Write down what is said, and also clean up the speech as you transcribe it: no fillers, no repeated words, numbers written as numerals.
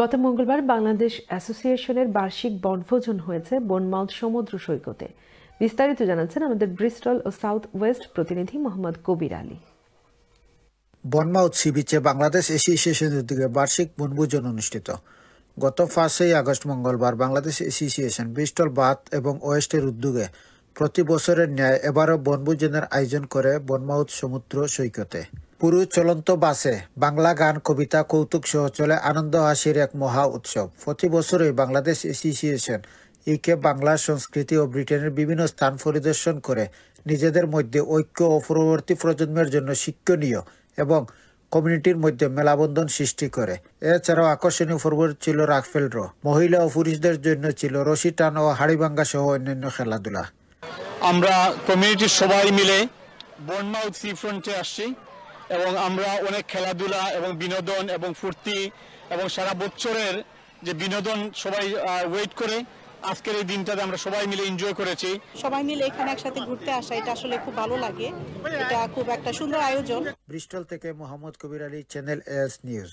গত মঙ্গলবার বাংলাদেশ অ্যাসোসিয়েশনের বার্ষিক বনভোজন হয়েছে বোনমাউথ সমুদ্র সৈকতে। বিস্তারিত জানাচ্ছেন আমাদের ব্রিস্টল ও সাউথ ওয়েস্ট প্রতিনিধি মোহাম্মদ কবির আলী। বনমাউথ সি বিচে বাংলাদেশ অ্যাসোসিয়েশনের উদ্যোগে বার্ষিক বনভোজন অনুষ্ঠিত। গত 5 আগস্ট মঙ্গলবার বাংলাদেশ অ্যাসোসিয়েশন ব্রিস্টল বাথ এবং ওয়েস্টের উদ্যোগে প্রতি বছরের ন্যায় এবারও বনভোজনের আয়োজন করে বনমাউথ সমুদ্র সৈকতে। পুরো চলন্ত বাসে বাংলা গান, কবিতা, কৌতুক সহ চলে আনন্দ হাসির এক মহা উৎসব। প্রতি বছরই বাংলাদেশ অ্যাসোসিয়েশন ইউকে বাংলা সংস্কৃতি ও ব্রিটেনের বিভিন্ন স্থান পরিদর্শন করে নিজেদের মধ্যে ঐক্য ও পরবর্তী প্রজন্মের জন্য শিক্ষণীয় এবং কমিউনিটির মধ্যে মেলাবন্ধন সৃষ্টি করে। এছাড়াও আকর্ষণীয় পর্ব ছিল রাফেল ড্র, মহিলা ও পুরুষদের জন্য ছিল রশি টান ও হাড়িভাঙ্গা সহ অন্যান্য খেলাধুলা। আমরা কমিউনিটির সবাই মিলে বনমাউথ সি ফ্রন্টে আসছি এবং আমরা অনেক খেলাধুলা এবং বিনোদন এবং ফুর্তি এবং সারা বছরের যে বিনোদন সবাই ওয়েট করে আজকের এই দিনটাতে আমরা সবাই মিলে এনজয় করেছি। সবাই মিলে এখানে একসাথে ঘুরতে আসা এটা আসলে খুব ভালো লাগে। এটা খুব একটা সুন্দর আয়োজন। ব্রিস্টল থেকে মোহাম্মদ কবির আলী, চ্যানেল এস নিউজ।